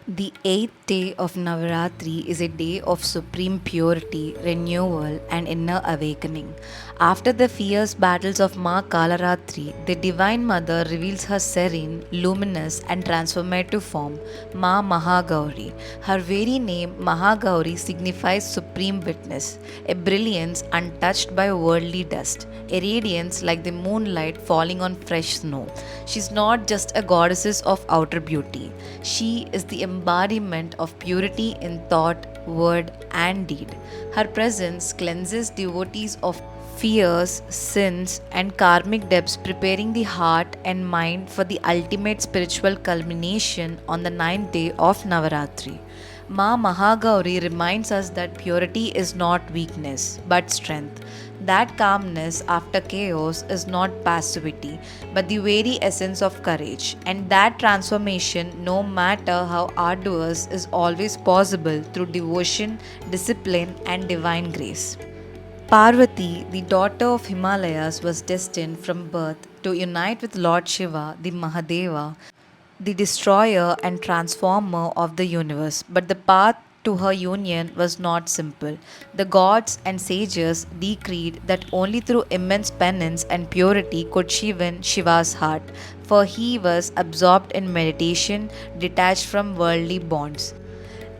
The eighth day of Navaratri is a day of supreme purity, renewal, and inner awakening. After the fierce battles of Maa Kalaratri, the Divine Mother reveals her serene, luminous, and transformative form, Maa Mahagauri. Her very name, Mahagauri, signifies supreme witness, a brilliance untouched by worldly dust, a radiance like the moonlight falling on fresh snow. She's not just a goddess of outer beauty, she is the embodiment of purity in thought, word, and deed. Her presence cleanses devotees of fears, sins, and karmic debts, preparing the heart and mind for the ultimate spiritual culmination on the ninth day of Navaratri. Maa Mahagauri reminds us that purity is not weakness but strength. That calmness after chaos is not passivity but the very essence of courage. And that transformation, no matter how arduous, is always possible through devotion, discipline, and divine grace. Parvati, the daughter of Himalayas, was destined from birth to unite with Lord Shiva, the Mahadeva, the destroyer and transformer of the universe. But the path to her union was not simple. The gods and sages decreed that only through immense penance and purity could she win Shiva's heart, for he was absorbed in meditation, detached from worldly bonds.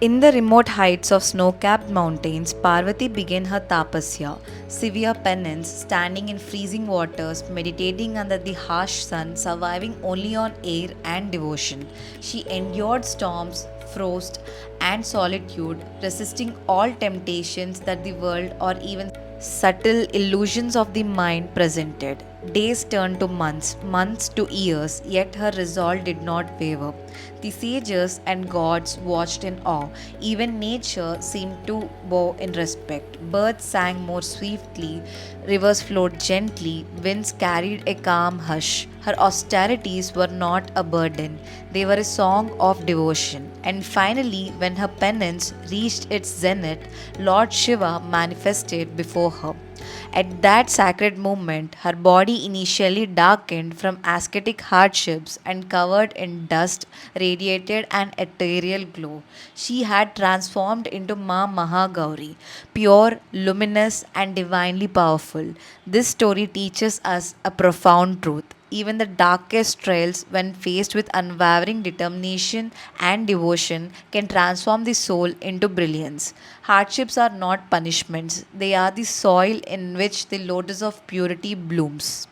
In the remote heights of snow capped mountains, Parvati began her tapasya, severe penance, standing in freezing waters, meditating under the harsh sun, surviving only on air and devotion. She endured storms, frost, and solitude, resisting all temptations that the world or even subtle illusions of the mind presented. Days turned to months, months to years, yet her resolve did not waver. The sages and gods watched in awe. Even nature seemed to bow in respect. Birds sang more swiftly, rivers flowed gently, winds carried a calm hush. Her austerities were not a burden, they were a song of devotion. And finally, when her penance reached its zenith, Lord Shiva manifested before her. At that sacred moment, her body initially darkened from ascetic hardships and covered in dust radiated an ethereal glow. She had transformed into Maa Mahagauri, pure, luminous, and divinely powerful. This story teaches us a profound truth. Even the darkest trails, when faced with unwavering determination and devotion, can transform the soul into brilliance. Hardships are not punishments, they are the soil in which the lotus of purity blooms.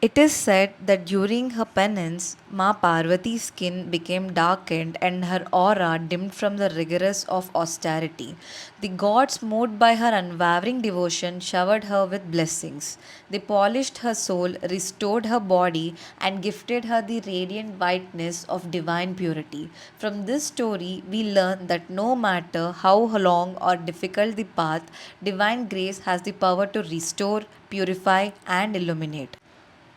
It is said that during her penance, Ma Parvati's skin became darkened and her aura dimmed from the rigors of austerity. The gods, moved by her unwavering devotion, showered her with blessings. They polished her soul, restored her body, and gifted her the radiant whiteness of divine purity. From this story, we learn that no matter how long or difficult the path, divine grace has the power to restore, purify, and illuminate.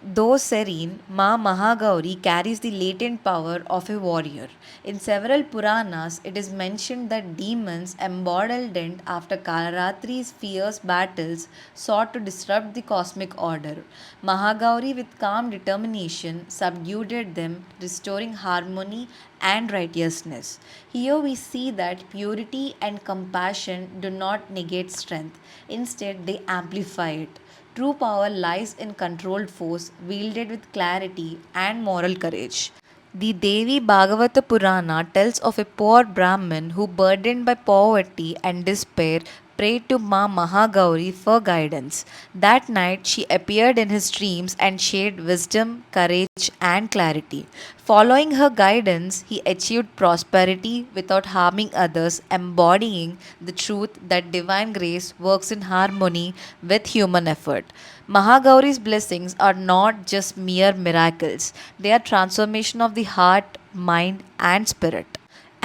Though serene, Ma Mahagauri carries the latent power of a warrior. In several Puranas, it is mentioned that demons, emboldened after Kalaratri's fierce battles, sought to disrupt the cosmic order. Mahagauri, with calm determination, subdued them, restoring harmony and righteousness. Here we see that purity and compassion do not negate strength, instead, they amplify it. True power lies in controlled force wielded with clarity and moral courage. The Devi Bhagavata Purana tells of a poor Brahmin who, burdened by poverty and despair, prayed to Ma Mahagauri for guidance. That night, she appeared in his dreams and shared wisdom, courage, and clarity. Following her guidance, he achieved prosperity without harming others, embodying the truth that divine grace works in harmony with human effort. Mahagauri's blessings are not just mere miracles, they are transformation of the heart, mind, and spirit.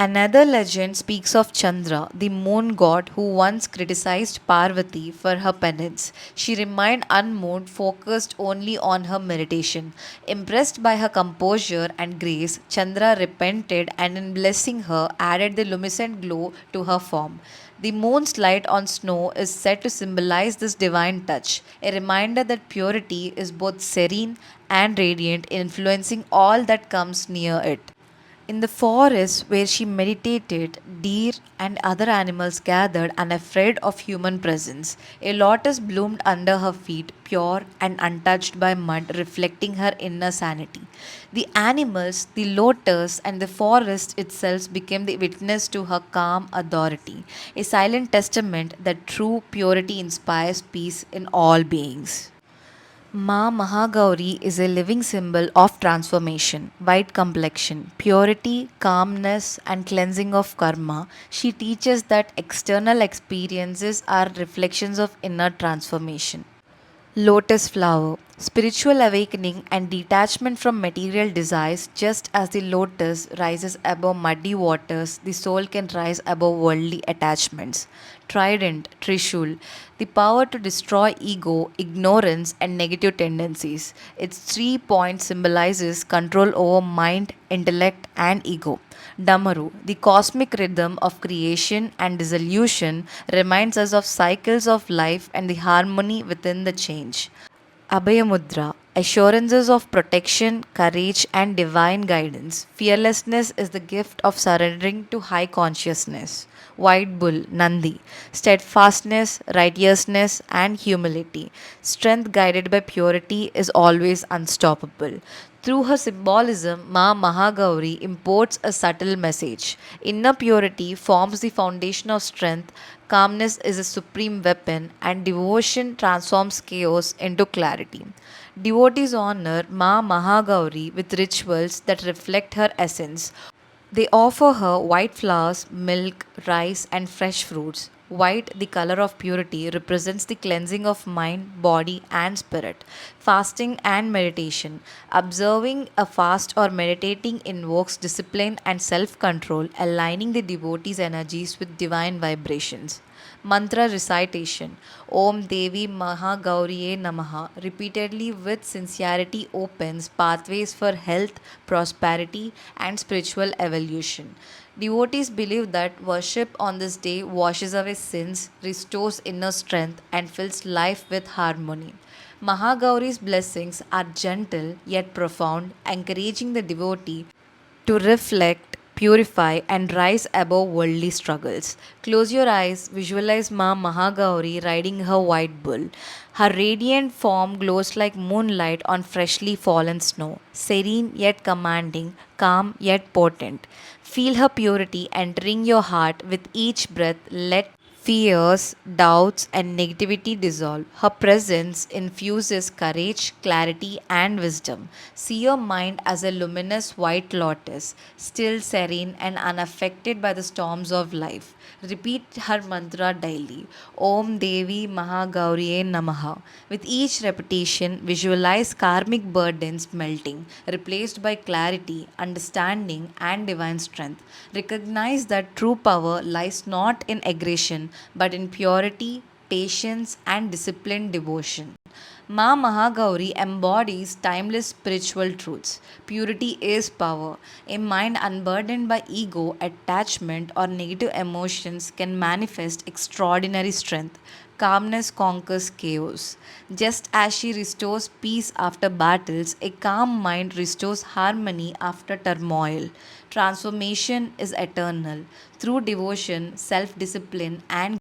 Another legend speaks of Chandra, the moon god who once criticized Parvati for her penance. She remained unmoved, focused only on her meditation. Impressed by her composure and grace, Chandra repented and, in blessing her, added the luminescent glow to her form. The moon's light on snow is said to symbolize this divine touch, a reminder that purity is both serene and radiant, influencing all that comes near it. In the forest where she meditated, deer and other animals gathered unafraid of human presence. A lotus bloomed under her feet, pure and untouched by mud, reflecting her inner sanity. The animals, the lotus, and the forest itself became the witness to her calm authority, a silent testament that true purity inspires peace in all beings. Maa Mahagauri is a living symbol of transformation, white complexion, purity, calmness, and cleansing of karma. She teaches that external experiences are reflections of inner transformation. Lotus flower. Spiritual awakening and detachment from material desires, just as the lotus rises above muddy waters, the soul can rise above worldly attachments. Trident, Trishul. The power to destroy ego, ignorance, and negative tendencies. Its 3 points symbolizes control over mind, intellect, and ego. Damaru, the cosmic rhythm of creation and dissolution, reminds us of cycles of life and the harmony within the change. Abhayamudra, assurances of protection, courage, and divine guidance. Fearlessness is the gift of surrendering to high consciousness. White bull, Nandi, steadfastness, righteousness, and humility. Strength guided by purity is always unstoppable. Through her symbolism, Maa Mahagauri imports a subtle message. Inner purity forms the foundation of strength, calmness is a supreme weapon, and devotion transforms chaos into clarity. Devotees honor Maa Mahagauri with rituals that reflect her essence. They offer her white flowers, milk, rice, and fresh fruits. White, the color of purity, represents the cleansing of mind, body, and spirit. Fasting and meditation. Observing a fast or meditating invokes discipline and self control, aligning the devotee's energies with divine vibrations. Mantra recitation. Om Devi Mahagauriye Namaha repeatedly with sincerity opens pathways for health, prosperity, and spiritual evolution. Devotees believe that worship on this day washes away sins, restores inner strength, and fills life with harmony. Mahagauri's blessings are gentle yet profound, encouraging the devotee to reflect, purify, and rise above worldly struggles. Close your eyes, visualize Maa Mahagauri riding her white bull. Her radiant form glows like moonlight on freshly fallen snow, serene yet commanding, calm yet potent. Feel her purity entering your heart with each breath. Let fears, doubts, and negativity dissolve. Her presence infuses courage, clarity, and wisdom. See your mind as a luminous white lotus, still serene and unaffected by the storms of life. Repeat her mantra daily. Om Devi Mahagauriye Namaha. With each repetition, visualize karmic burdens melting, replaced by clarity, understanding, and divine strength. Recognize that true power lies not in aggression but in purity, patience, and disciplined devotion. Maa Mahagauri embodies timeless spiritual truths. Purity is power. A mind unburdened by ego, attachment, or negative emotions can manifest extraordinary strength. Calmness conquers chaos. Just as she restores peace after battles, a calm mind restores harmony after turmoil. Transformation is eternal. Through devotion, self discipline, and